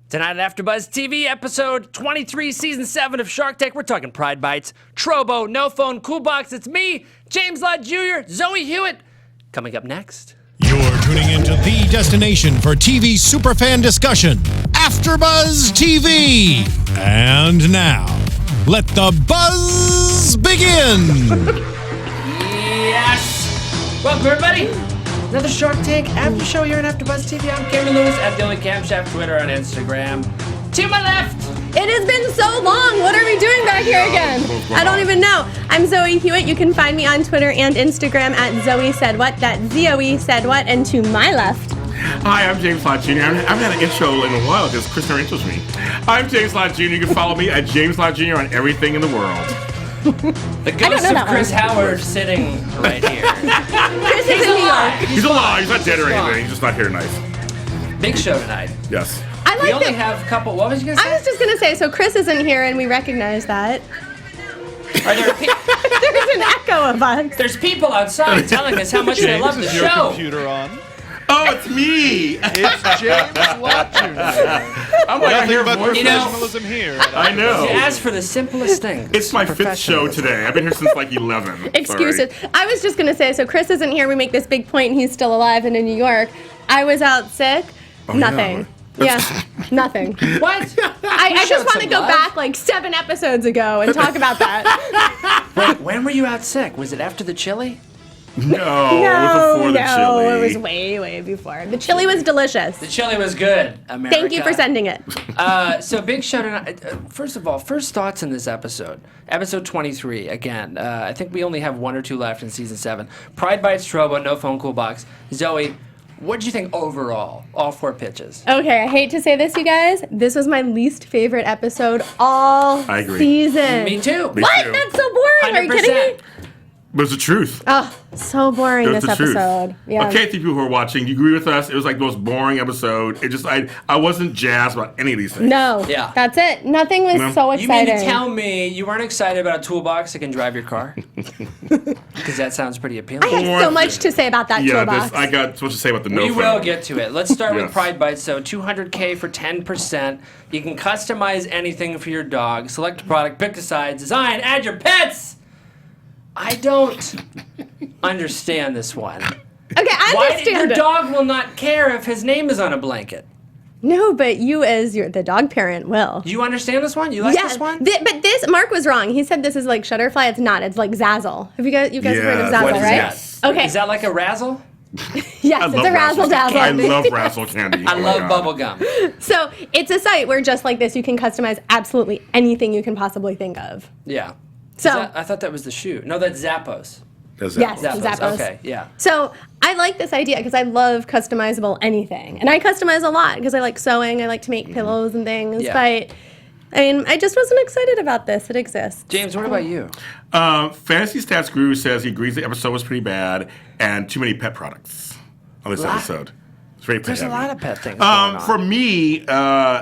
Tonight at AfterBuzz TV, episode 23, season 7 of Shark Tank. We're talking Pride Bites, Trobo, NoPhone, Coolbox. It's me, James Lott Jr., Zoe Hewitt. Coming up next. You're tuning into the destination for TV superfan discussion, AfterBuzz TV. And now, let the buzz begin. Yes! Welcome, everybody. Another Shark Tank after show here on AfterBuzz TV. I'm Cameron Lewis at The Only Camshaft, Twitter and Instagram. To my left. It has been so long. What are we doing back here again? I don't even know. I'm Zoe Hewitt. You can find me on Twitter and Instagram at Zoe Said What. That's Zoe Said What. And to my left. Hi, I'm James Lott Jr. I haven't had an intro in a while because Chris never intros me. I'm James Lott Jr. You can follow me at James Lott Jr. on everything in the world. The ghost of Chris Howard sitting right here. Chris is in New York. He's alive. He's not dead or anything. He's just not here tonight. Big show tonight. Yes. We only have a couple. What was you going to say? I was just going to say, so Chris isn't here and we recognize that. Are there There's an echo of us. There's people outside telling us how much they love the James, is your show. computer on? Oh, it's me. It's James Lott Jr. I'm like, I hear Nothing but voices. professionalism here. I know. You asked for the simplest thing. It's my 5th show today. I've been here since like 11. Excuses. Sorry. I was just going to say, so Chris isn't here. We make this big point and he's still alive and in New York. I was out sick. Nothing. Yeah, nothing. What? I just want to go back like 7 episodes ago and talk about that. Wait, when were you out sick? Was it after the chili? No, it was before the chili. It was way before. The chili was delicious. The chili was good, America. Thank you for sending it. So big show tonight. First of all, first thoughts on this episode. Episode 23, again. I think we only have 1 or 2 left in season 7. Pride Bites, Trobo, NoPhone, Coolbox. Zoe, what did you think overall? All 4 pitches. Okay, I hate to say this, you guys. This was my least favorite episode all I agree. season. Me too. What? too. That's so boring. Are you kidding me? But it's the truth. Oh, so boring It was this the truth. episode. Yeah. Okay, people who are watching, you agree with us? It was like the most boring episode. It just, I wasn't jazzed about any of these things. No. Yeah. That's it. Nothing was No. so You mean exciting. to tell me you weren't excited about a toolbox that can drive your car? Because that sounds pretty appealing. I have so much to say about that Yeah, toolbox. I got so much to say about the We NoPhone. will get to it. Let's start with Yes. Pride Bites. So $200K for 10%. You can customize anything for your dog. Select a product, pick a size, design, add your pets. I don't understand this one. Okay, I Why understand your it. dog will not care if his name is on a blanket. No, but you as the dog parent will. Do you understand this one? You like this one? But this, Mark was wrong. He said this is like Shutterfly. It's not. It's like Zazzle. Have you guys heard of Yeah. Zazzle, What is right? that? Okay. Is that like a razzle? Yes, I it's love a razzle dazzle. I love razzle candy. I Oh my love God. bubble gum. So it's a site where just like this, you can customize absolutely anything you can possibly think of. Yeah. So I thought that was the shoe. No, that's Zappos. That's Yes. it. Zappos. Okay, yeah. So I like this idea because I love customizable anything, and I customize a lot because I like sewing. I like to make pillows and things. Yeah. But I mean, I just wasn't excited about this. It exists. James, what about you? Fantasy Stats Guru says he agrees the episode was pretty bad and too many pet products on this episode. It's very pet There's a heavy. lot of pet things going on. For me,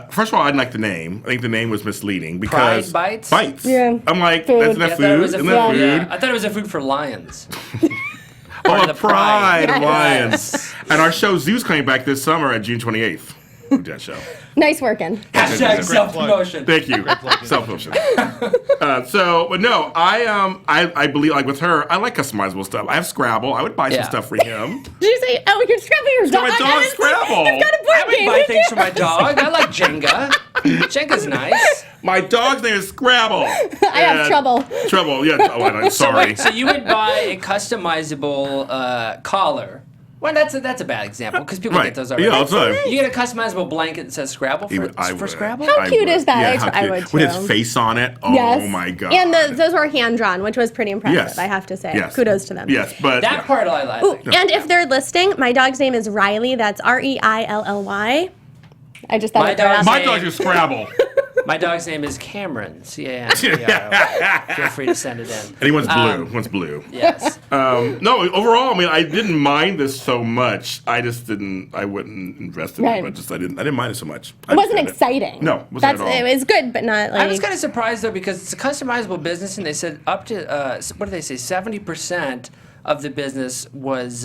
first of all, I didn't like the name. I think the name was misleading because Pride Bites? Bites. Yeah. I'm like, Food. that's not I thought it food. was a Isn't food. that food? Yeah. I thought it was a food for lions. Oh, the a Pride Yes. Lions. And our show Zoo's coming back this summer at June 28th. We'll do that show. Nice working. Hashtag self-promotion. Thank you. Self-promotion. But no, I believe, like with her, I like customizable stuff. I have Scrabble. I would buy Yeah. some stuff for him. Did you say, oh, you're scrubbing your dog? my dog I was like, Scrabble. You've got a I board would game. buy things for my dog. I like Jenga. Jenga's nice. My dog's name is Scrabble. I have trouble. Trouble, yeah. Oh, I'm sorry. So you would buy a customizable collar. Well, that's a bad example because people Right. get those already. Yeah, all the time. You get a customizable blanket that says Scrabble I for would. Scrabble? How I cute would. is that? Yeah, I how cute. would With his too. face on it. Oh Yes. my God. And those were hand drawn, which was pretty impressive, Yes. I have to say. Yes. Kudos to them. Yes, but That part I like. Ooh, and if they're listing, my dog's name is Riley. That's Reilly. I just thought My I'd throw it out dog's my there. dog is Scrabble. My dog's name is Cameron. C-A-M-E-R-O. Feel free to send it in. And he wants blue. One's blue. Yes. No, overall, I mean, I didn't mind this so much. I just didn't. I wouldn't invest in Right. it. But I didn't mind it so much. It wasn't exciting. No, it wasn't at all. It was good, but not like. I was kind of surprised though because it's a customizable business and they said up to what do they say 70% of the business was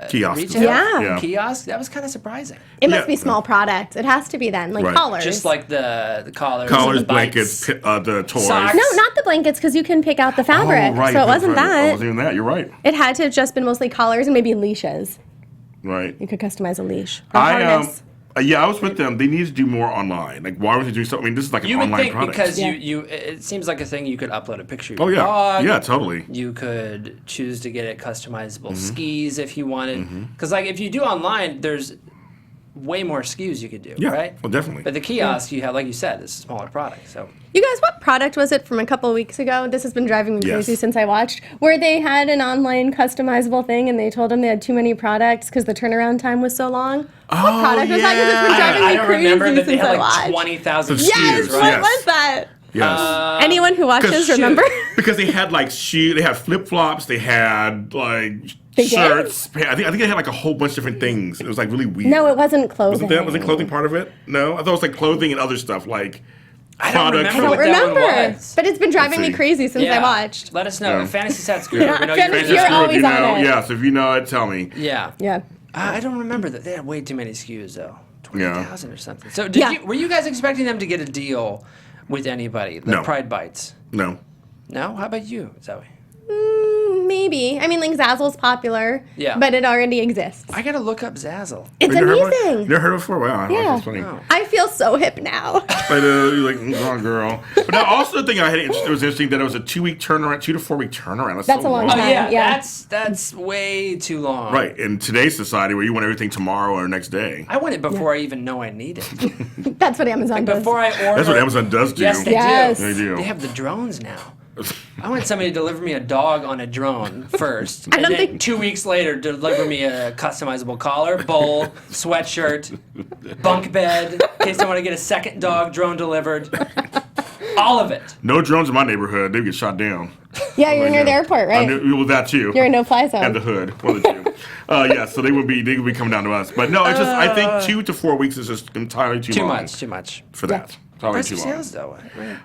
Kiosks. retail. Yeah. Kiosks. That was kind of surprising. It must Yeah. be small product. It has to be then, like Right. collars. Just like the collars, Collars, and the bites. blankets, the toys. Socks. no, not the blankets, because you can pick out the fabric. Oh, right. So it that's wasn't right. that. It wasn't even that. You're right. It had to have just been mostly collars and maybe leashes. Right. You could customize a leash. Or I harness. Yeah, I was with them. They need to do more online. Like, why would they do something? I mean, this is like an You would online think product. because Yeah. it seems like a thing you could upload a picture of Oh your yeah, dog. yeah, totally. You could choose to get it customizable Mm-hmm. skis if you wanted. Because like if you do online, there's way more SKUs you could do, Yeah, right? well, definitely. But the kiosk, you have, like you said, is a smaller product. So You guys, what product was it from a couple of weeks ago? This has been driving me Yes. crazy since I watched, where they had an online customizable thing and they told them they had too many products because the turnaround time was so long. What product was that? Because it's been driving I me don't crazy remember that they since I had like watched. 20,000 Yes, Yes, SKUs, what right? yes. was that? Yes. Anyone who watches, shoot. remember? Because they had like they had flip flops, they had like They did? shirts. I think they had like a whole bunch of different things. It was like really weird. No, it wasn't clothing. Was it clothing part of it? No, I thought it was like clothing and other stuff like I don't products. remember I what don't that one remember. was. But it's been driving me see. crazy since I watched. Let us know. Yeah. Fantasy Stats Group. Yeah, We know Fantasy- you're You're Screw, always you on know, it. yeah. So if you know it, tell me. Yeah. Yeah. I don't remember that. They had way too many SKUs though. Yeah. 20,000 or something. So Yeah. were you guys expecting them to get a deal with anybody? The No. Pride Bites. No. No? How about you, Zoe? Maybe. I mean, like Zazzle's popular. Yeah. But it already exists. I gotta look up Zazzle. It's You never heard of it? amazing. You never heard of it before? Wow, Yeah. that's funny. Oh. I feel so hip now. But you're like, oh, girl. But now also the thing I had, it was interesting that it was a 2 week turnaround, 2 to 4 week turnaround. That's so a long Oh time. yeah, Yeah. that's way too long. Right. In today's society where you want everything tomorrow or next day. I want it before I even know I need it. That's what Amazon does. Before I order. That's what Amazon does do. Yes, they Yes. do. They do. They have the drones now. I want somebody to deliver me a dog on a drone first, and don't then think- 2 weeks later deliver me a customizable collar, bowl, sweatshirt, bunk bed, in case I want to get a second dog drone delivered. All of it. No drones in my neighborhood. They get shot down. Yeah, you're near the airport, right? Well, that too. You're a no-fly zone. And the hood. One of the two. Yeah, so they would be coming down to us. But no, it's just I think 2 to 4 weeks is just entirely too Too long much. Too much. for that. Entirely too Impressive long. sales though.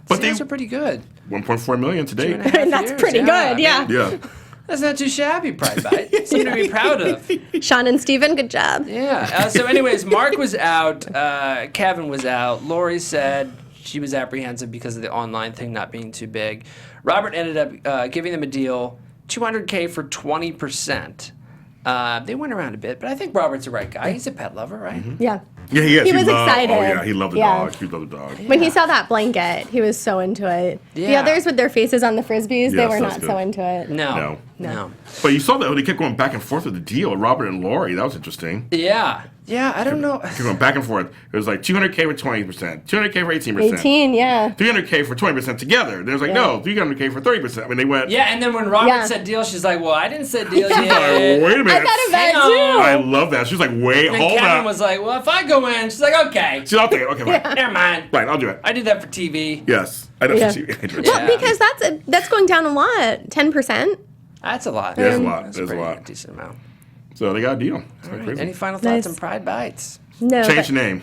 But Sales they- are pretty good. 1.4 million today. 2.5 And that's years, pretty good, I yeah. mean, Yeah. that's not too shabby, Pride Bite. Something to be proud of. Sean and Steven, good job. Yeah. So, anyways, Mark was out. Kevin was out. Lori said she was apprehensive because of the online thing not being too big. Robert ended up giving them a deal, $200K for 20%. They went around a bit, but I think Robert's the right guy. He's a pet lover, right? Yeah. Yeah, he is. He was excited. Oh, yeah, he loved the Yeah. dog. He loved the dog. When he saw that blanket, he was so into it. The Yeah. others with their faces on the frisbees, they Yes, were that's not good. so into it. No. No. But you saw that they kept going back and forth with the deal, Robert and Lori. That was interesting. Yeah. Yeah, I don't know. Kept going back and forth. It was like 200K for 20%, 200K for 18%. 18, yeah. 300K for 20% together. They was like, no, 300K for 30%. I mean, they went, Yeah, and then when Robert Yeah. said deal, she's like, well, I didn't say deal oh, yet. wait a minute. I thought of that Hang on. too. I love that. She was like, wait, And hold Kevin up. was like, well, if I go in, she's like, okay. She's I'll take it. Okay, fine. Never mind. Right, I'll do it. I did that for TV. Yes. I know. Yeah. Yeah. Well, because that's going down a lot. 10%. That's a lot. There's a lot. That's There's a pretty lot. decent amount. So they got a deal. It's All like right. crazy. Any final thoughts Nice. on Pride Bites? No. Change but- the name.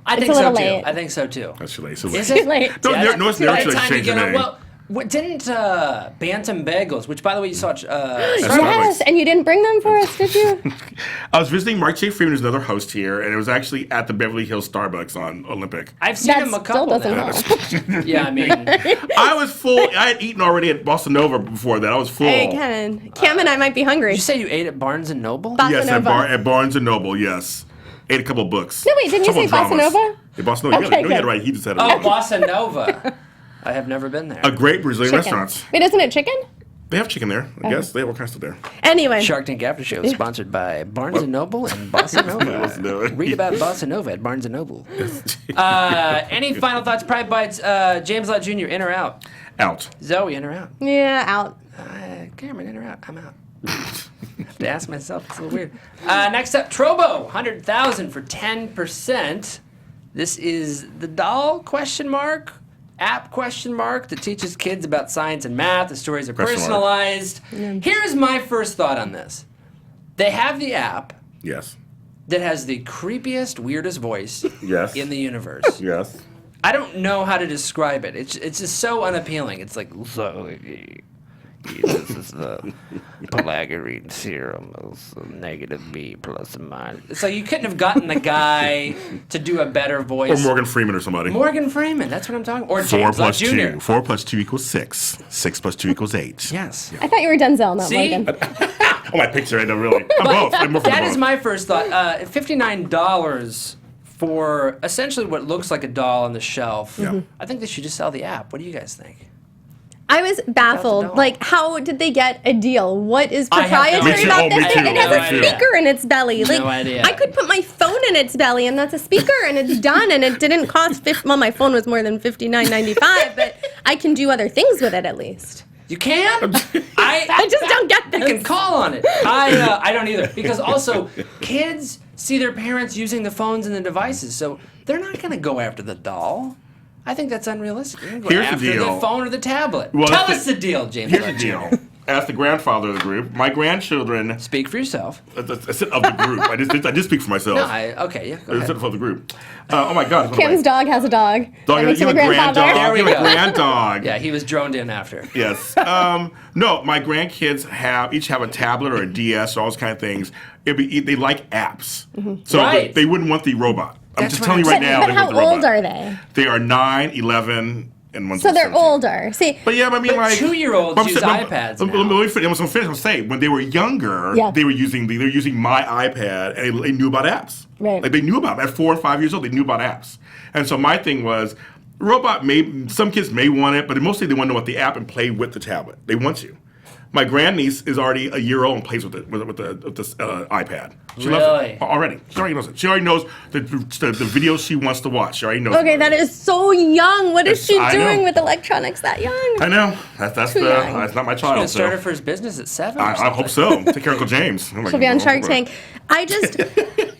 I It's think a so little too. late. I think so too. That's too late. So Is late. it? Late. No, Yeah, no, it's by never the too late to time change you the get on- name. Well, didn't Bantam Bagels, which by the way you saw Yes, and you didn't bring them for us, did you? I was visiting Mark J. Freeman, who's another host here, and it was actually at the Beverly Hills Starbucks on Olympic. I've seen That him a still couple doesn't now. help. Yeah, I mean, I was full. I had eaten already at Boston Nova before that. I was full. Hey, Ken. Cam and I might be hungry. did you say you ate at Barnes and Noble? Yes, Bossa Nova. at Barnes and Noble. Yes, ate a couple books. No, wait, didn't you Couple say Bossa dramas. Nova? Yeah, Bossa Nova. Okay, You got it good. right. He just had it. Oh, right. Bossa Nova. I have never been there. A great Brazilian Chicken. restaurant. Wait, isn't it chicken? They have chicken there. I guess they have all kinds of stuff there. Anyway. Shark Tank After Show is sponsored by Barnes and Noble and Bossa Bossa Nova. Nova. Read about Bossa Nova at Barnes and Noble. Any final thoughts? Pride Bites. James Lott Jr. in or out? Out. Zoe in or out? Yeah, out. Cameron in or out? I'm out. I have to ask myself. It's a little weird. Next up, Trobo, 100,000 for 10%. This is the doll question mark. App question mark that teaches kids about science and math. The stories are Question mark. personalized. Here's my first thought on this. They have the app Yes. that has the creepiest, weirdest voice Yes. in the universe. Yes. I don't know how to describe it. It's just so unappealing. It's like, Zoe, This is the pellagrine serum is negative B plus and minus. So you couldn't have gotten a guy to do a better Or voice. Morgan Freeman or somebody. Morgan Freeman, that's what I'm talking. Or 4 James Lott plus Jr. 2. 4 plus 2 equals 6. 6 plus 2 equals 8. Yes. I thought you were Denzel, not See? Morgan. Oh, my picture, I know, really. I'm both. I'm more for That both. is my first thought. $59 for essentially what looks like a doll on the shelf. Yeah. I think they should just sell the app. What do you guys think? I was doll. baffled. Like, how did they get a deal? What is I have no proprietary idea. about Me this? too. It has No a idea. speaker in its belly. Like, No idea. I could put my phone in its belly, and that's a speaker, and it's done. And it didn't cost. Well, my phone was more than $59.95, but I can do other things with it at least. You can? I just don't get You this. can call on it. I don't either. Because also, kids see their parents using the phones and the devices, so they're not going to go after the doll. I think that's unrealistic. They're gonna go Here's the after deal. the phone or the tablet. Well, Tell that's us the deal, James. Here's the Lott deal. Jr. As the grandfather of the group, my grandchildren, Speak for yourself. I said of the group. I just speak for myself. No, okay, yeah, go I ahead. said for the group. Oh my God. Kim's dog has a dog. Dog, That makes you him have a a grand grandfather. dog. There we You have a go. grand dog. Yeah, he was droned in after. Yes. No, my grandkids each have a tablet or a DS or all those kind of things. They like apps. So Right. they wouldn't want the robot. I'm That's just what telling you I'm right saying. now. But they how want the robot. old are they? They are 9, 11, and one's So they're 17. older. See, But yeah, I mean, But like 2-year-olds I'm use saying- iPads Let now. me finish. I'm gonna say when they were younger, Yeah. they were using my iPad, and they knew about apps. Right. Like they knew about it. At 4 and 5 years old, they knew about apps. And so my thing was, robot some kids may want it, but mostly they want to know what the app and play with the tablet. They want to. My grandniece is already a year old and plays with this iPad. She loves Really? it already. She already knows it. She already knows the videos she wants to watch. She already knows. okay, it. that is so young. What is It's- she I doing know. with electronics that young? I know. That's Too young. that's not my Gonna child. start So. her first business at 7 or I something. hope so. Take care of Uncle James. She'll be on Shark Tank. I just,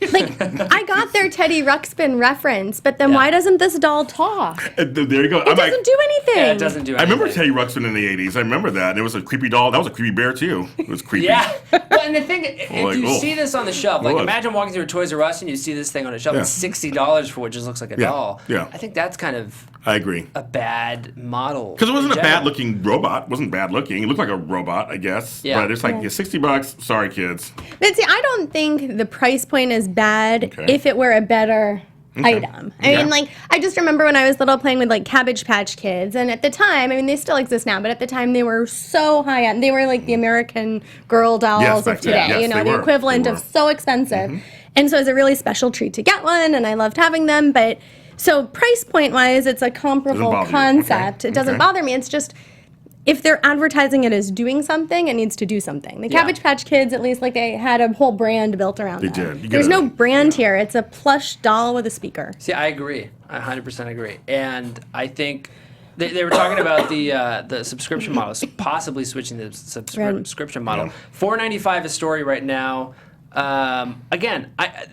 I got their Teddy Ruxpin reference, but then Yeah. why doesn't this doll talk? There you go. It doesn't do anything. Yeah, it doesn't do I anything. remember Teddy Ruxpin in the 80s. I remember that. It was a creepy doll. That was a creepy bear, too. It was creepy. Yeah. Well, and the thing, if Like, you oh. see this on the shelf, like What? imagine walking through a Toys R Us and you see this thing on a shelf, Yeah. it's $60 for what just looks like a Yeah, doll. yeah. I think that's kind of I agree. a bad model. Because it wasn't in a general. bad-looking robot. It wasn't bad looking. It looked like a robot, I guess. Yeah. But it's like yeah, $60. Sorry, kids. But see, I don't think the price point is bad Okay. if it were a better item. I Yeah. mean, like, I just remember when I was little playing with, like, Cabbage Patch Kids, and at the time, I mean, they still exist now, but at the time, they were so high end. They were like the American Girl dolls Yes, of back then. today, Yes, you know, they the were. equivalent They of were. so expensive. And so it was a really special treat to get one, and I loved having them, but so price point wise, it's a comparable bother you. concept. Okay. It doesn't Okay. bother me. It's just, if they're advertising it as doing something, it needs to do something. The Yeah. Cabbage Patch Kids, at least, like they had a whole brand built around They that. did. You get There's it. no brand here. It's a plush doll with a speaker. See, I agree. I 100% agree. And I think they were talking about the subscription model, so possibly switching to the subscription model. $4.95 a story right now. Again,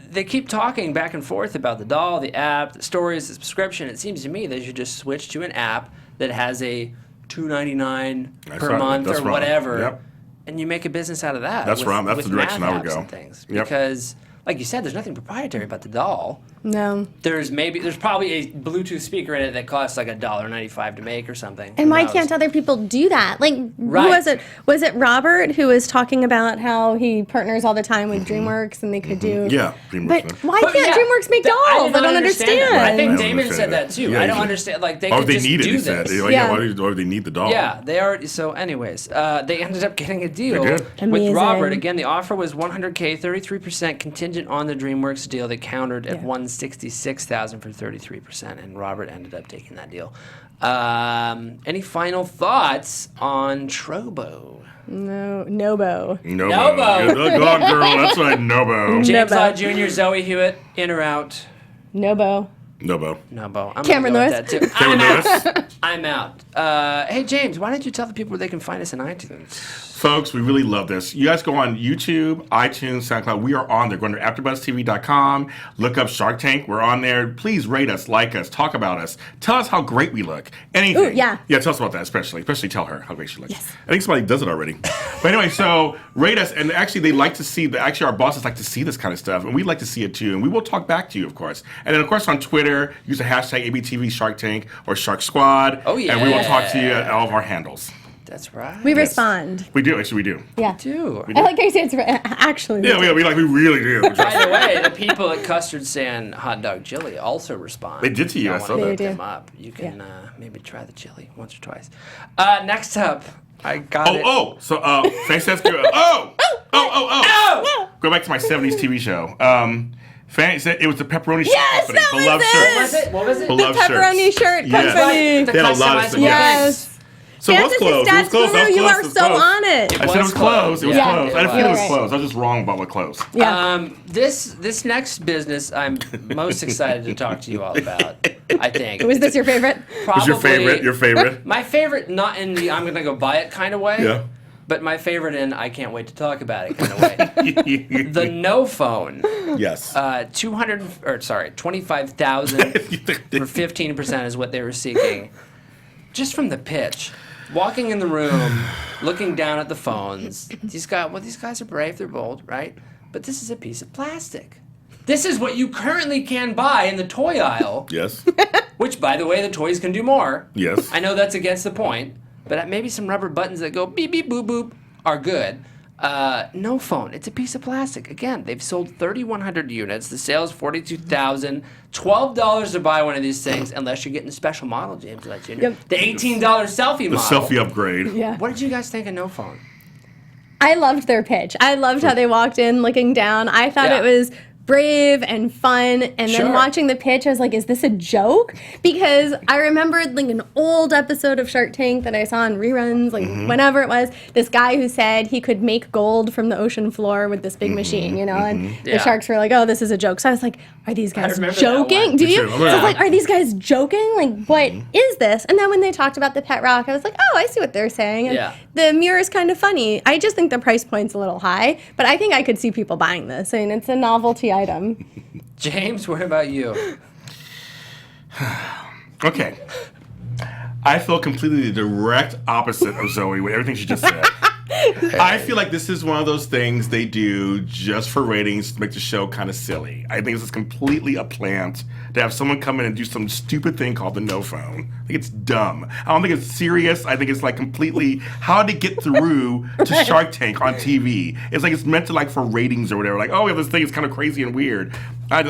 they keep talking back and forth about the doll, the app, the stories, the subscription. It seems to me they should just switch to an app that has a $2.99 That's per right. month That's or right. whatever, Yep. and you make a business out of that. That's with, right. That's with the direction math I would apps go. and things. Yep. Because, like you said, there's nothing proprietary about the doll. No. There's probably a Bluetooth speaker in it that costs like $1.95 to make or something. And Who why knows? can't other people do that? Like, who Right. was it? Was it Robert who was talking about how he partners all the time with DreamWorks and they could do? Yeah. DreamWorks, But yeah. why But can't yeah, DreamWorks make I dolls? did I not don't understand. that. I I think don't Damon understand said that that. too. Yeah, I he don't did. understand. Like they Oh, could they just need it, do he this. said. Like, Yeah. why do they need the doll? Yeah, they are. So, anyways, they ended up getting a deal They did. with Amazing. Robert. Again, the offer was $100K, 33% contingent on the DreamWorks deal that countered at $166,000 for 33%, and Robert ended up taking that deal. Any final thoughts on Trobo? No, Nobo. Nobo. Nobo. Good on, girl. That's right, Nobo. James Nobo. Lott Jr., Zoe Hewitt, in or out? Nobo. Nobo. Nobo. I'm Cameron gonna go Lewis. with that too. Cameron I'm Lewis. out. I'm out. Hey James, why don't you tell the people where they can find us on iTunes? Folks, we really love this. You guys go on YouTube, iTunes, SoundCloud. We are on there. Go to AfterBuzzTV.com. Look up Shark Tank. We're on there. Please rate us, like us, talk about us. Tell us how great we look. Anything. Ooh, yeah. Yeah, tell us about that, especially. Especially tell her how great she looks. Yes. I think somebody does it already. But anyway, so rate us. And actually, they like to see, actually, our bosses like to see this kind of stuff. And we'd like to see it too. And we will talk back to you, of course. And then, of course, on Twitter, use the hashtag ABTV Shark Tank or Shark Squad. Oh, yeah. And we will talk to you at all of our handles. That's right. We respond. We do. Actually, we do. Yeah. do. I like how you say it's actually. Yeah, we really do. By the way, the people at Custard Stand Hot Dog Chili also respond. They did to you, I want saw to that. look They them do. up. You can maybe try the chili once or twice. Next up, I got it. So, Fantastic. Go back to my 70s TV show. Fanny said it was the pepperoni shirt Yes, company. that was Beloved it! shirts. What was it? Beloved The pepperoni shirts. shirt Yes. company. The They had a lot of customizable stuff. Yes. So it was Fantasy closed. It was Stats closed. Guru, you are so on it. I said it was closed. It was Yeah, closed. I had a it feeling it was was. closed. I was just wrong about what closed. Yeah. This next business I'm most excited to talk to you all about. I think. Was this your favorite? Probably Was your favorite? Your favorite? My favorite, not in the I'm gonna go buy it kind of way. Yeah. But my favorite in I can't wait to talk about it kind of way. The NoPhone. Yes. 25,000 for 15% is what they were seeking. Just from the pitch, walking in the room, looking down at the phones. These guys are brave. They're bold, right? But this is a piece of plastic. This is what you currently can buy in the toy aisle. Yes. Which, by the way, the toys can do more. Yes. I know that's against the point, but maybe some rubber buttons that go beep beep boop boop are good. NoPhone, it's a piece of plastic. Again, they've sold 3,100 units. The sales 42,000. $12 to buy one of these things, unless you're getting the special model, James Lott Jr. Yep. The $18 selfie The model. selfie upgrade. Yeah. What did you guys think of NoPhone? I loved their pitch. I loved how they walked in looking down. I thought Yeah. it was brave and fun, and Sure. then watching the pitch I was like, is this a joke? Because I remembered like an old episode of Shark Tank that I saw in reruns, like whenever it was, this guy who said he could make gold from the ocean floor with this big machine, you know, and Yeah. the sharks were like, oh, this is a joke. So I was like, are these guys remember that joking? one. Do Me you? too. So I was like, are these guys joking? Like, what is this? And then when they talked about the pet rock, I was like, oh, I see what they're saying. And Yeah. the mirror is kind of funny. I just think the price point's a little high, but I think I could see people buying this. I mean, it's a novelty item. James, what about you? Okay. I feel completely the direct opposite of Zoe with everything she just said. I feel like this is one of those things they do just for ratings to make the show kind of silly. I think this is completely a plant to have someone come in and do some stupid thing called the NoPhone. I think it's dumb. I don't think it's serious. I think it's like completely how to get through to Shark Tank on TV. It's like it's meant to like for ratings or whatever. Like, oh, we have this thing. It's kind of crazy and weird. I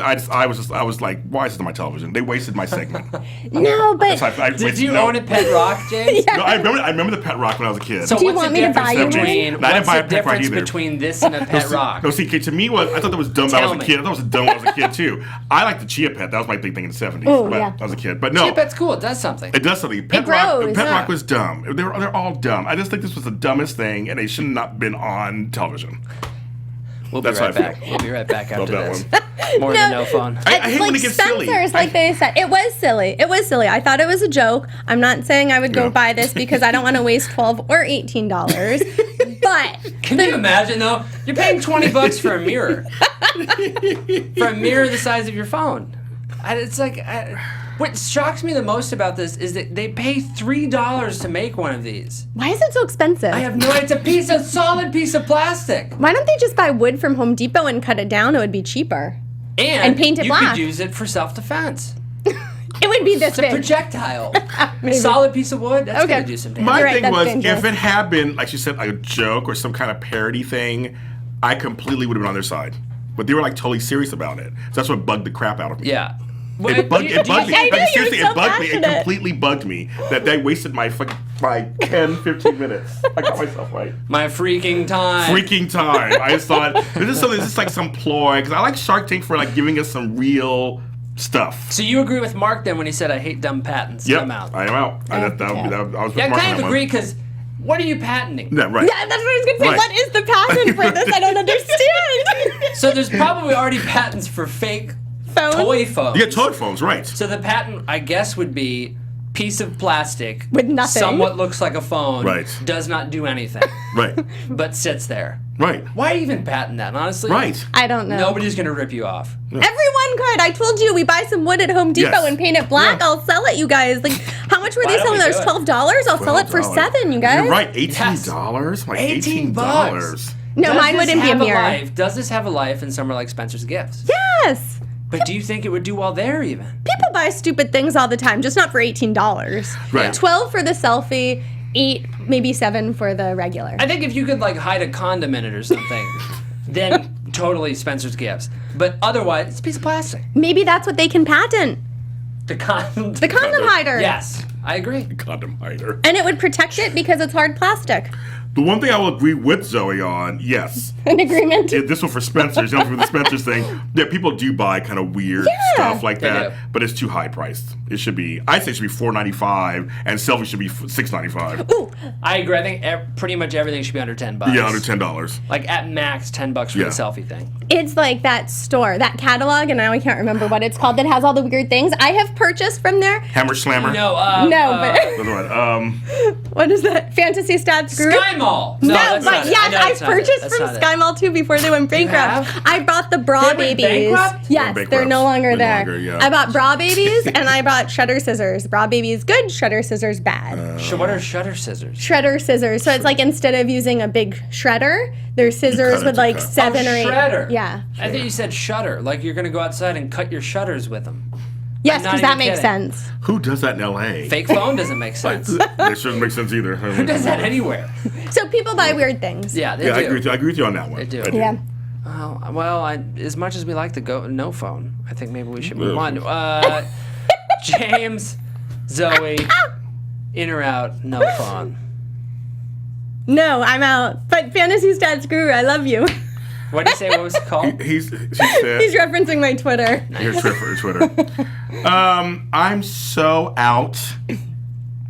was like, why is this on my television? They wasted my segment. No, but That's why I Did wasted- you no. own a pet rock, James? No, I remember the pet rock when I was a kid. So Do you what's want the me to difference buy you one? between No, I didn't buy a what's the pet rock difference either. between this and a pet rock? No, see, to me, I thought that was dumb when I Tell was a me. kid. I thought it was dumb when I was a kid, too. I like the Chia Pet. That was my big thing in the 70s Oh, when yeah. I was a kid. But no, Chia Pet's cool. It does something. it does something. Pet grows, Pet yeah. Rock was dumb. They're all dumb. I just think this was the dumbest thing, and they should not been on television. We'll be That's right how I feel. back. We'll be right back after that this. one. More than NoPhone. I it's hate like when it gets silly. Spencer's, like they said. It was silly. It was silly. I thought it was a joke. I'm not saying I would go Yeah. buy this because I don't want to waste $12 or $18. But Can you imagine though? You're paying $20 for a mirror. For a mirror the size of your phone. What shocks me the most about this is that they pay $3 to make one of these. why is it so expensive? I have no idea. It's a solid piece of plastic. Why don't they just buy wood from Home Depot and cut it down? It would be cheaper. And paint it you black. could use it for self-defense. It would be this It's a big. projectile. Maybe. Solid piece of wood. That's Okay. gonna do some damage. My You're right, thing that's was, dangerous. if it had been, like you said, like a joke or some kind of parody thing, I completely would have been on their side. But they were like totally serious about it. So that's what bugged the crap out of me. Yeah. It bugged me. I know, Like, you're seriously, so it bugged me. It passionate. completely bugged me that they wasted my 10, 15 minutes. I got myself right. My freaking time. Freaking time. I just thought this is like some ploy because I like Shark Tank for like giving us some real stuff. So you agree with Mark then when he said I hate dumb patents? Yep, I'm out. I am out. I was with Yeah, I Mark on kind of that agree one. because what are you patenting? Yeah, right. Yeah, that's what I was gonna say. Right. What is the patent for this? I don't understand. So there's probably already patents for fake Phones? toy phones. You get toy phones, right? So the patent, I guess, would be piece of plastic With nothing. somewhat looks like a phone, Right. does not do anything, Right. but sits there. Right. Why even patent that? Honestly, Right. I don't know. Nobody's gonna rip you off. Everyone could. I told you we buy some wood at Home Depot Yes. and paint it black. Yeah. I'll sell it, you guys. Like, how much were Why they don't selling we those? do it? $12? I'll sell it for $12. $7, you guys. You're right. $18. Like $18. $18. No, Does mine this wouldn't be a have mirror. life? Does this have a life in somewhere like Spencer's Gifts? Yes. But do you think it would do well there even? People buy stupid things all the time, just not for $18. Right. 12 for the selfie. 8, maybe 7 for the regular. I think if you could like hide a condom in it or something, then totally Spencer's Gifts. But otherwise, it's a piece of plastic. Maybe that's what they can patent. The condom. The condom hider. Yes, I agree. Condom hider. And it would protect it because it's hard plastic. The one thing I will agree with Zoe on, yes. An agreement. This one for Spencer's, for the Spencer's thing, that people do buy kind of weird stuff like They that, do. but it's too high priced. It should be, I say it should be $4.95, and selfie should be $6.95. Ooh, I agree. I think pretty much everything should be under $10. Yeah, under $10. Like at max $10 for Yeah. the selfie thing. it's like that store, that catalog, and now I can't remember what it's called, that has all the weird things. I have purchased from there. Hammer Slammer. No, Another one. What is that? Fantasy Stats Group? Sky Mall. No, that's but not it. I yes, know I that's not it. purchased That's from not it. Sky Mall too before they went bankrupt. have? I bought the bra They went babies. bankrupt? Yes, They're they're no bankrupt. longer They're there. no longer, yeah. I bought bra babies and I bought shredder scissors. Bra babies good, shredder scissors bad. What are shutter scissors? Shredder scissors. So it's like instead of using a big shredder, they're scissors it with to like cut. 7 or 8. Shredder. Yeah. I think you said shutter. Like you're gonna go outside and cut your shutters with them. Yes, not because that even makes kidding. sense. Who does that in L.A.? Fake phone doesn't make sense. It shouldn't make sense either. Who does that anywhere? So people buy weird things. Yeah, they Yeah, do. I agree with you on that one. They do. I Yeah. Well, as much as we like to go no phone, I think maybe we should move Yeah. on. James, Zoe, in or out, no phone. No, I'm out. But Fantasy Stats Guru, I love you. What did you say? What was it called? She He's said, referencing my Twitter. here's Twitter. I'm so out.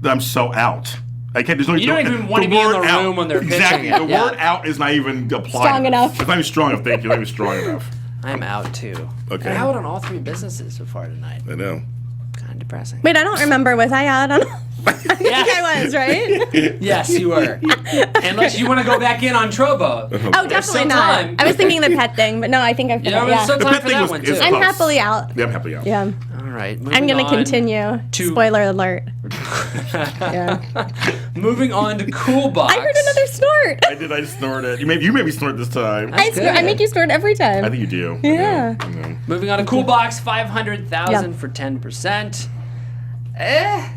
I'm so out. I can't. There's no. You don't even want to be in the word out. room when they're exactly. pitching it. The Yeah. word out is not even applied. Strong enough. It's not even strong enough. Thank you. Not even strong enough. I'm out too. Okay. I'm out on all 3 businesses so far tonight. I know. Kind of depressing. Wait, I don't remember. Was I out on? I think I was, right? Yes, you were. Unless you want to go back in on Trobo. Oh, There's definitely still not. time. I was thinking the pet thing, but no, I think I've You forgot. know, there's Yeah. still The time pit for thing that was one is too. I'm close. happily out. Yeah, I'm happily out. Yeah. All right. I'm moving gonna on continue. to- Spoiler alert. Yeah. Moving on to Coolbox. I heard another snort. I did. I snorted. You made me snort this time. I good. make you snort every time. I think you do. Yeah. I know. Moving on to Coolbox, 500,000 Yeah. for 10%.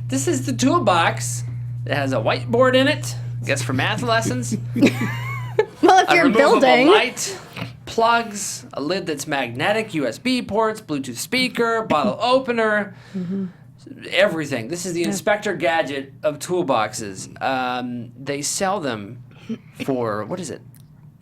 This is the toolbox. It has a whiteboard in it. I guess for math lessons. Well, if A you're removable building, light, plugs, a lid that's magnetic, USB ports, Bluetooth speaker, bottle opener, everything. This is the Inspector Gadget of toolboxes. They sell them for, what is it?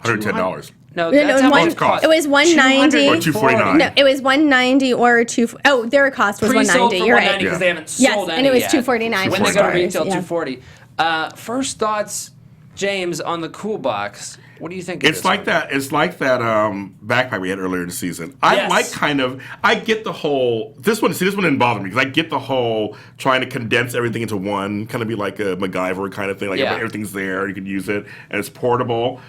$110. No, No, that's how much one- it costs. it was $190 Or $249. no, it was $190 or two. Oh, their cost was Pre-sold $190. for You're $190 right. because Yeah. they haven't Yes, sold any and it was yet. $249 When they for go to stores, retail, yeah. $240. First thoughts, James, on the Coolbox. What do you think? It's like that. It's like that backpack we had earlier in the season. I Yes. like I get the whole. This one didn't bother me because I get the whole trying to condense everything into one, kind of be like a MacGyver kind of thing. Like Yeah. everything's there, you can use it, and it's portable.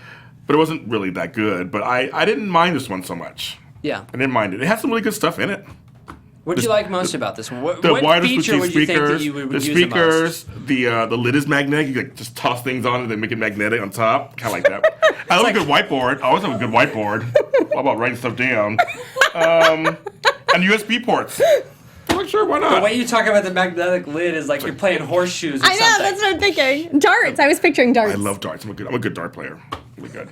But it wasn't really that good. But I didn't mind this one so much. Yeah. I didn't mind it. It had some really good stuff in it. What did you like most about this one? What The wireless feature Bluetooth would you think that speakers, you would the use speakers, the most? the lid is magnetic. You can just toss things on it and make it magnetic on top. Kind of like that. I love a good whiteboard. I always have a good whiteboard. How about writing stuff down? And USB ports. I'm like, sure, why not? The way you talk about the magnetic lid is like you're playing horseshoes or I know, something. that's what I'm thinking. Darts. I was picturing darts. I love darts. I'm a good dart player. Really good.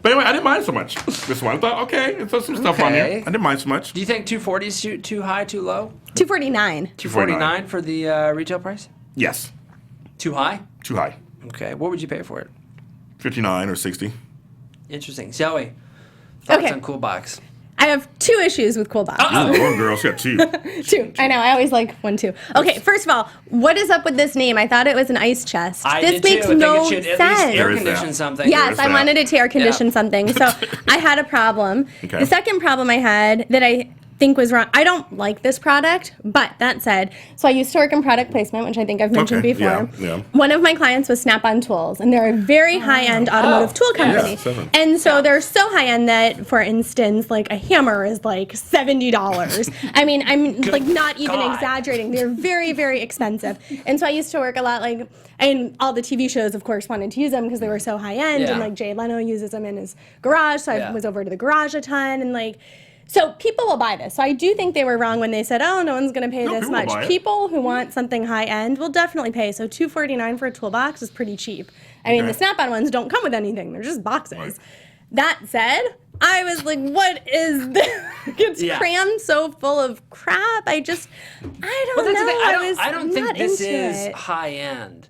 But anyway, I didn't mind so much. This one, I thought, okay, there's some stuff on here. I Okay. didn't mind so much. Do you think 240 is too high, too low? $249. 249 for the retail price? Yes, Too high? too high. Okay. What would you pay for it? 59 or 60. Interesting. Zoe, thoughts Okay. on Coolbox? I have 2 issues with Coolbox. Uh-oh. Oh, girl, she got two. 2. I know. I always like 1, 2. Okay, first of all, what is up with this name? I thought it was an ice chest. I This did makes too. no I think it should sense. at least air There is condition that. something. Yes, is I that. wanted it to air condition Yeah. something. So I had a problem. Okay. The second problem I had that I think was wrong. I don't like this product, but that said, so I used to work in product placement, which I think I've mentioned Okay, before. yeah. One of my clients was Snap-on Tools, and they're a very high-end automotive tool company. Yeah, seven. And so they're so high-end that, for instance, like a hammer is like $70. I mean, I'm like not even God. exaggerating. They're very, very expensive. And so I used to work a lot like, and all the TV shows, of course, wanted to use them because they were so high-end. Yeah. And like Jay Leno uses them in his garage, so Yeah. I was over to the garage a ton, and like, So people will buy this. So I do think they were wrong when they said, "Oh, no one's going to pay this people will much." buy it. People who want something high end will definitely pay. So $249 for a toolbox is pretty cheap. I mean, the Snap-on ones don't come with anything; they're just boxes. Right. That said, I was like, "What is this?" It's crammed so full of crap. I don't Well, that's know. the thing. I was don't think not this into is it. high end.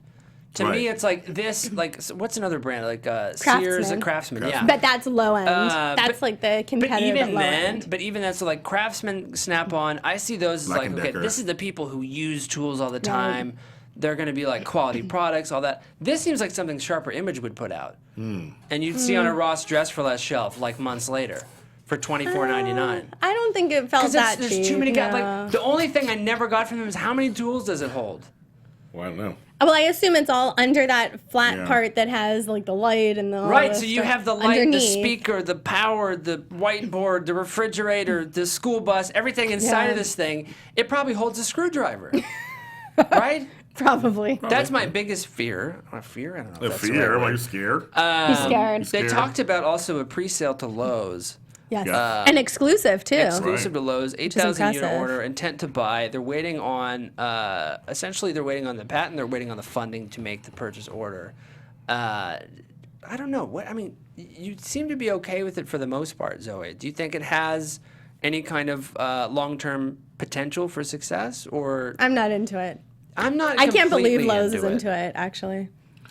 To Right. me, it's like this. Like, what's another brand? Like Sears and Craftsman. Yeah. But that's low end. That's but- like the But competitive even at low then, end. but even then, so like Craftsman, Snap-on, I see those as Black like, and okay, Decker. this is the people who use tools all the time. They're going to be like quality products, all that. This seems like something Sharper Image would put out, and you'd see on a Ross Dress for Less shelf like months later for $24.99. I don't think it felt that There's cheap. too many guys. no. Like the only thing I never got from them is how many tools does it hold? Well, I don't know. Well, I assume it's all under that flat Yeah. part that has like the light and the all Right, this so you stuff have the light, underneath. the speaker, the power, the whiteboard, the refrigerator, the school bus, everything inside Yeah. of this thing. It probably holds a screwdriver, right? Probably. That's my biggest fear. I don't know. If The that's the fear. right Are word. you scared? He's scared. They Scared. talked about also a pre-sale to Lowe's. Yes. Yeah. And exclusive too. Exclusive Right. to Lowe's, 8,000 unit impressive. order, intent to buy. They're waiting on, essentially, they're waiting on the patent. They're waiting on the funding to make the purchase order. I don't know. You seem to be okay with it for the most part, Zoe. Do you think it has any kind of long-term potential for success, or I'm not into it. I'm not? I can't believe completely Lowe's is into it, actually.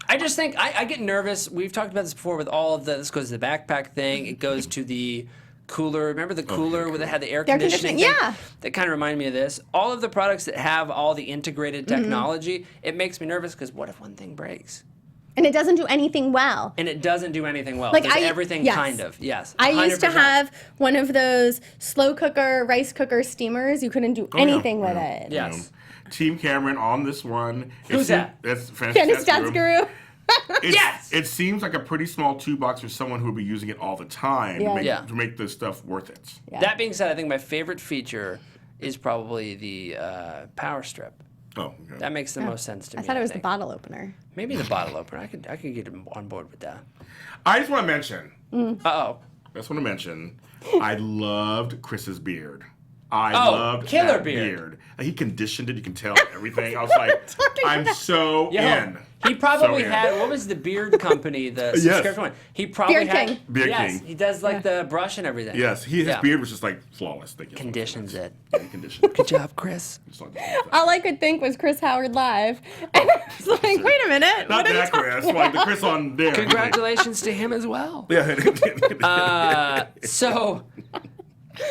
I just think I get nervous. We've talked about this before with all of this goes to the backpack thing. It goes to the cooler. Remember the cooler where they had the air conditioning? conditioning, thing? yeah. That kind of reminded me of this. All of the products that have all the integrated Mm-hmm. technology, it makes me nervous because what if one thing breaks? And it doesn't do anything well. And it doesn't do anything well. Like, Does I- everything yes. kind of. Yes. I used to 100%. have one of those slow cooker, rice cooker steamers. You couldn't do anything with it. Yes. Team Cameron on this one. Who's that? That's Fantasy Fantasy Stats Stats Guru. Guru. Yes! It seems like a pretty small tool box for someone who would be using it all the time Yeah. Yeah. to make this stuff worth it. Yeah. That being said, I think my favorite feature is probably the power strip. Oh, okay. That makes the most sense to I me. thought it was the think. bottle opener. Maybe the bottle opener. I could get on board with that. I just want to mention. Uh-oh. I just want to mention. I loved Chris's beard. I Oh, loved killer that beard. He conditioned it. You can tell everything. I was like, I'm so in. He probably So in. had, what was the beard company, the Yes. subscription one? He probably Beard had. King. Beard yes, King. he does like the brush and everything. Yes, his Yeah. beard was just like flawless. Thank you. Conditions it. Yeah, he conditioned it. Good job, Chris. Just like- All I could think was Chris Howard live. And I was like, wait a minute. Not what are you that talking Chris, about? like the Chris on there. Congratulations to him as well. Yeah. So,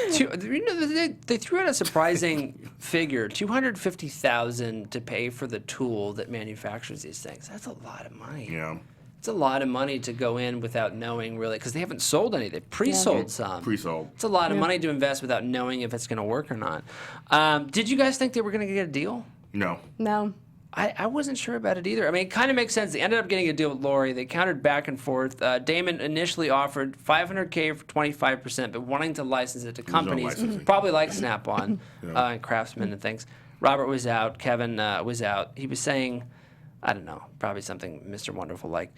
they threw out a surprising figure: $250,000 to pay for the tool that manufactures these things. That's a lot of money. Yeah. It's a lot of money to go in without knowing really, because they haven't sold any. They've pre-sold some. Pre-sold. It's a lot of money to invest without knowing if it's going to work or not. Did you guys think they were going to get a deal? No. No. I wasn't sure about it either. I mean, it kind of makes sense. They ended up getting a deal with Lori. They countered back and forth. Damon initially offered $500K for 25%, but wanting to license it to companies, licensing. probably like Snap-on and Craftsman and things. Robert was out. Kevin was out. He was saying, I don't know, probably something Mr. Wonderful like.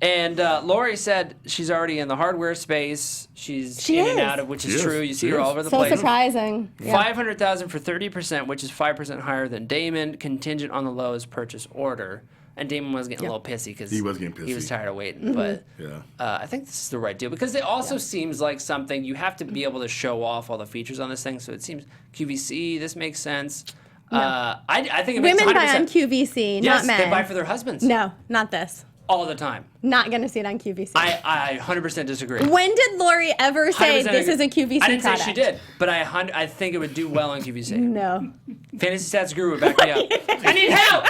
And Lori said she's already in the hardware space. She's She in and is. out of, which She is is. true. You see She her is. all over the So place. surprising. Yeah. 500,000 for 30%, which is 5% higher than Damon, contingent on the lowest purchase order. And Damon was getting a little pissy because He was getting He was pissy. tired of waiting. Mm-hmm. But Yeah. I think this is the right deal because it also seems like something you have to be able to show off all the features on this thing. So it seems QVC. This makes sense. I think it makes Women 100%. buy on QVC, Yes, not men. they buy for their husbands No, not this. all the time. Not going to see it on QVC. I 100% disagree. When did Lori ever say 100% this is a QVC I didn't product? say she did, but I think it would do well on QVC. No. Fantasy Stats Guru would back me up. I need help!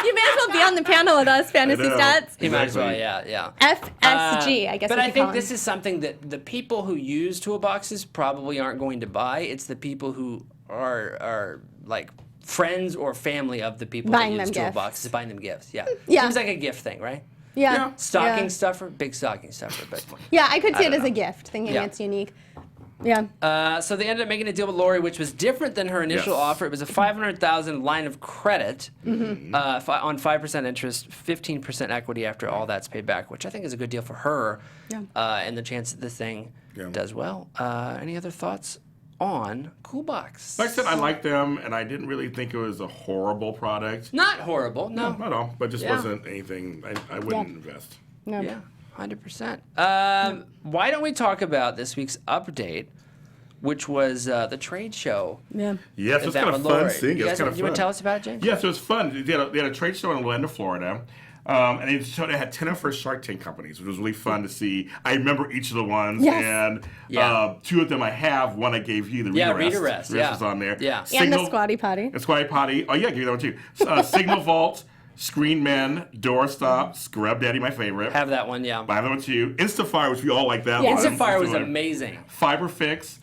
You may as well be on the panel with us, Fantasy I know. Stats. He might as well, Exactly. yeah. FSG, I guess. But we I could think call this him. is something that the people who use toolboxes probably aren't going to buy. It's the people who are like friends or family of the people Buying that use them toolboxes, gifts. buying them gifts. Yeah. Yeah. Seems like a gift thing, right? Yeah. Stocking yeah. stuffer, big stocking stuffer, but Yeah, I could see it don't as a know. gift, thinking Yeah. it's unique. Yeah. So they ended up making a deal with Lori, which was different than her initial Yes. offer. It was a $500,000 line of credit on 5% interest, 15% equity after all that's paid back, which I think is a good deal for her. Yeah. And the chance that this thing Yeah. does well. Any other thoughts on Coolbox? Like I said, I like them, and I didn't really think it was a horrible product. Not horrible, no. Not at all, but just Yeah. wasn't anything I wouldn't invest. No. Yeah, 100%. Why don't we talk about this week's update, which was the trade show? Yeah. Yes, it was event kind of with fun Lori. seeing it. You It was guys, kind of you fun. want to tell us about it, James? Yes, it was fun. They had a trade show in Orlando, Florida. And they had 10 of our Shark Tank companies, which was really fun to see. I remember each of the ones, Yes. and Yeah. 2 of them I have. One I gave you, the Yeah, Reader Reader Rest, yeah. was on there. Yeah. And the Signal- Squatty Potty. And Squatty Potty. Oh, yeah, I gave you that one too. Signal Vault, Screen Men, Doorstop, Scrub Daddy, my favorite. Have that one, yeah. I have that one too. Instafire, which we all like that Yeah. one. Instafire was Instafire. amazing. Fiberfix,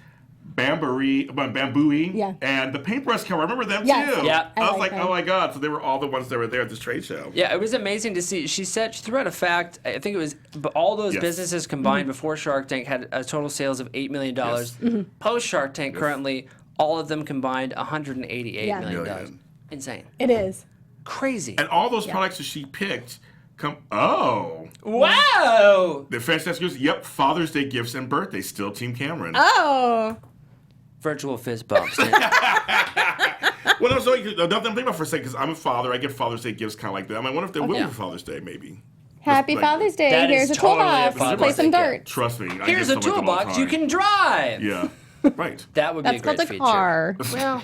Bambooey, Yeah. and the paintbrush cover. I remember them Yes. too. Yeah. I I was like like, them. oh my god! So they were all the ones that were there at this trade show. Yeah, it was amazing to see. She threw out a fact. I think it was all those Yes. businesses combined before Shark Tank had a total sales of $8 million. Yes. Post Shark Tank, currently, all of them combined $188 Yeah. million. Million. Insane. It is. Crazy. And all those products that she picked come. Oh, Wow! the fantastic gifts. Yep, Father's Day gifts and birthdays. Still Team Cameron. Oh. Virtual fist bumps. dude. Well, no, so I'm thinking about for a second because I'm a father. I get Father's Day gifts kind of like that. I wonder if they will yeah. for Father's Day, maybe. Happy like- Father's Day. That is Here's a totally a toolbox. Father's Play Day some gift. dirt. Trust me. I Here's get a stuff like that all the toolbox you time. can drive. Yeah. Right. That would be That's a great called a feature. car. Well,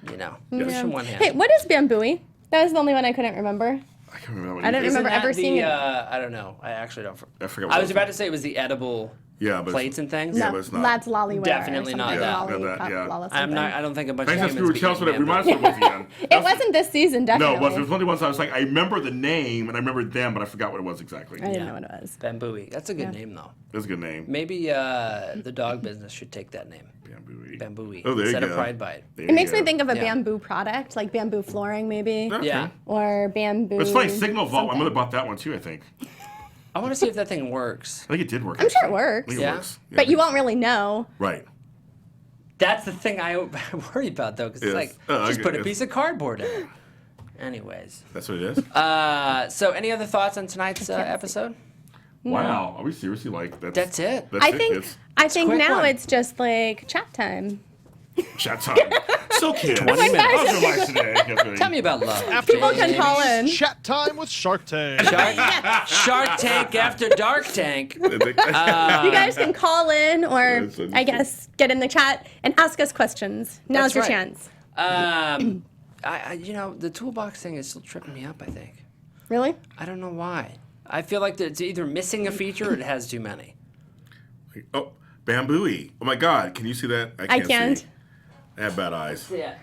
you know, just from one hand. Hey, what is Bambooey? That was the only one I couldn't remember. I can't remember that one. I don't either. Isn't remember that ever seeing it. I don't know. I actually don't. I forgot what I it was was. about to say it was the edible Yeah, but plates and things. Yeah, No, but it's not. that's lollyware. Definitely or not something. that. Lollipop, Not that, yeah. lolly I'm something. not. I don't think a bunch Thanks, of that's humans Guru. Tell us eating what it bamboo. reminds me of once again. It wasn't this season, No, definitely. it wasn't. It was one of the ones I was like, I remember the name and I remember them, but I forgot what it was exactly. I didn't Yeah. know what it was. Bambooey. That's a good name though. That's a good name. Maybe the dog business should take that name. Bambooey. Bambooey. Oh, there you instead of go. Pride Bite. There It makes you me go. think of a Yeah. bamboo product, like bamboo flooring, maybe, Okay. Yeah. or bamboo. It's funny, Signal Vault. My something. mother bought that one too, I think. I want to see if that thing works. I think it did work. I'm sure it actually. works. I think Yeah. it works. Yeah, But you I won't really know. think- Right. That's the thing I worry about though, because it's Yes. like Oh, just okay, put a yes. piece of cardboard in it. Anyways, That's what it is. so any other thoughts on tonight's episode? Wow. Are we seriously like that's That's it. I think kids. I think quick now one. it's just like chat time. Chat time. So kids. 20 minutes. How's your life today? Yes, really. Tell me about love. People can James. call in. Chat time with Shark Tank. Shark Tank after Dark Tank. You guys can call in, or Yes, I I guess get in the chat and ask us questions. Now's That's your right. chance. You know, the toolbox thing is still tripping me up. I think. Really? I don't know why. I feel like it's either missing a feature or it has too many. Oh, Bambooey. Oh my God. Can you see that? I can't. See. I have bad eyes. Yeah.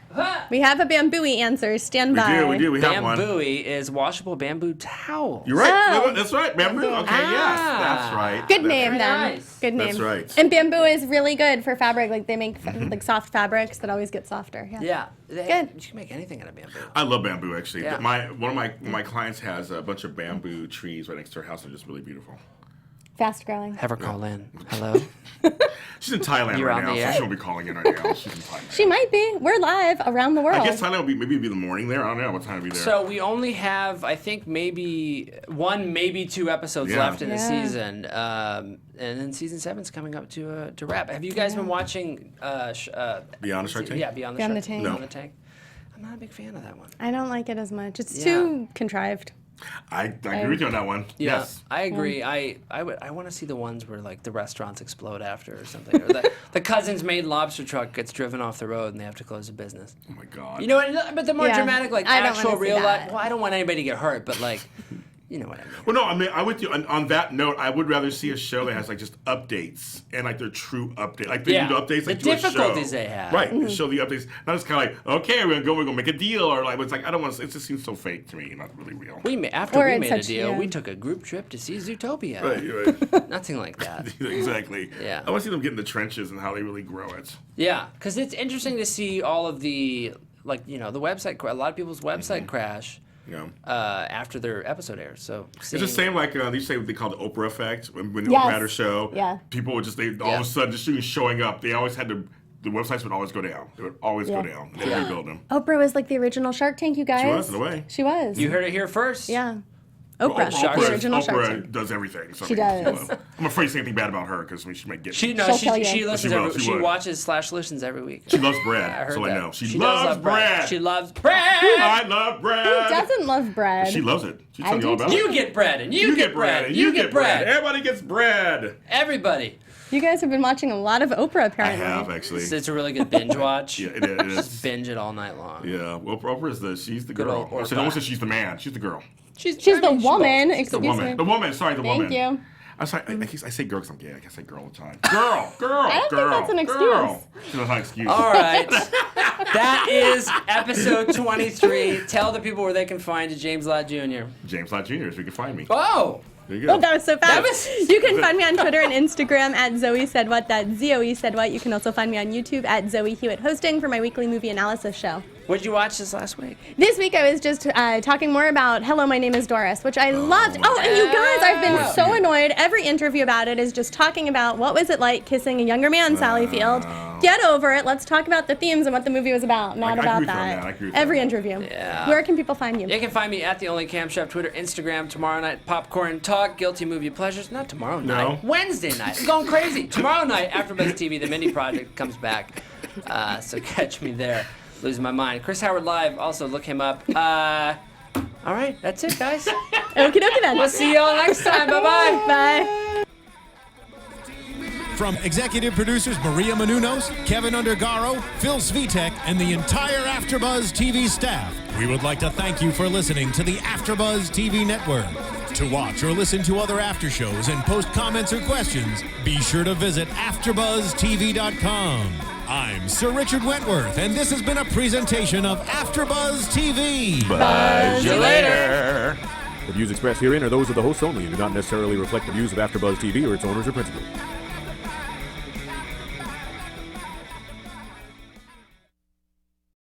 We have a bambooey answer. Stand We by. do. We do. We have one. Bambooey is washable bamboo towel. You're right. Oh. That's right. Bamboo. Okay. Yes. That's right. Good That's name right. then. nice. Good name. That's right. And bamboo is really good for fabric. Like they make like soft fabrics that always get softer. Yeah. Yeah. Good. You can make anything out of bamboo. I love bamboo actually. Yeah. One of my clients has a bunch of bamboo trees right next to her house. They're just really beautiful. Fast growing. Have her call in. Hello. She's in Thailand You're right on now, the so air. she won't be calling in right now. She's in Thailand. She might be. We're live around the world. I guess Thailand will be maybe it'll be the morning there. I don't know what time it'll be there. So we only have, I think, maybe one, maybe two episodes Yeah. left in the Yeah. season, and then season 7's coming up to wrap. Have you guys been watching? Beyond the Shark Tank? Yeah, Beyond the Beyond Shark the Tank. Beyond No. the Tank. I'm not a big fan of that one. I don't like it as much. It's Yeah. too contrived. I agree with you on that one. Yeah, Yes. I agree. I want to see the ones where like the restaurants explode after or something, or the cousin's made lobster truck gets driven off the road and they have to close the business. Oh my God. You know, but the more Yeah. dramatic, like I don't actual wanna see real life. that. Well, I don't want anybody to get hurt, but like, you know what I mean. Well, no, I mean, I'm with you. On that note, I would rather see a show that has like just updates and like their true update. Like they Yeah. do the updates, like The do a show. difficulties they have. Right. Show the updates. Not just kind of like, okay, we're gonna make a deal, or like it's like I don't want to. It just seems so fake to me, not really real. After Or we in made a such- deal, yeah. we took a group trip to see Zootopia. Right. Nothing like that. Exactly. Yeah. I want to see them get in the trenches and how they really grow it. Yeah, because it's interesting to see all of the, like, you know, the website, a lot of people's website crash. Yeah. after their episode airs. So It's the same like they used to say what they call the Oprah effect when the Yes. Oprah had her show. Yeah. People would just all of a sudden just showing up. They always had to. The websites would always go down. They would always go down. They would rebuild them. Oprah was like the original Shark Tank, you guys. She was, in a way. She was. You heard it here first. Yeah. Oprah, Shark- the original Shark Oprah Tank. does everything. So She does. I'm afraid to say anything bad about her because she might get. She She'll tell you. listens. She will, she She would. watches / listens every week. She loves bread. I heard so that. I know she, does loves love bread. She loves bread. I love bread. Who doesn't love bread? She loves it. She's I telling you all do about too. it. You get bread, and you get bread, and you get bread. Everybody gets bread. Everybody. You guys have been watching a lot of Oprah, I apparently. have actually. It's a really good binge watch. Yeah, it is. Just binge it all night long. Yeah, well, Oprah's she's the Good girl. old Oprah. So no one says she's the man. She's the girl. She's the woman. The Excuse me. woman. The woman. Sorry, the woman. Thank you. I'm sorry. I say girl because I'm gay. I can't say girl all the time. Girl. I don't think that's an Girl. That's not an excuse. All right. That is episode 23. Tell the people where they can find you, James Lott Jr. James Lott Jr. If you can find me. Oh! There you go. Oh, that was so fast. was- You can find me on Twitter and Instagram at Zoe Said What. That's Zoe Said What. You can also find me on YouTube at Zoe Hewitt Hosting for my weekly movie analysis show. What'd you watch this last week? This week I was just talking more about Hello, My Name is Doris, which I loved. Oh, and you guys, I've been so annoyed. Every interview about it is just talking about what was it like kissing a younger man, Sally Field. Get over it. Let's talk about the themes and what the movie was about, not I about agree with you on that. that. I agree with Every you on interview. Yeah. Where can people find you? You can find me at The Only Cam Chef, Twitter, Instagram, tomorrow night, Popcorn Talk, Guilty Movie Pleasures. Not tomorrow night. Wednesday night. I'm going crazy. Tomorrow night, AfterBuzz TV, The Mindy Project comes back. So catch me there. Losing my mind. Chris Howard Live. Also look him up. All right. That's it, guys. Okie dokie then. We'll see y'all next time. Bye-bye. Bye. From executive producers Maria Menounos, Kevin Undergaro, Phil Svitek, and the entire AfterBuzz TV staff, we would like to thank you for listening to the AfterBuzz TV network. To watch or listen to other after shows and post comments or questions, be sure to visit AfterBuzzTV.com. I'm Sir Richard Wentworth, and this has been a presentation of AfterBuzz TV. Buzz you later. The views expressed herein are those of the hosts only and do not necessarily reflect the views of AfterBuzz TV or its owners or principals.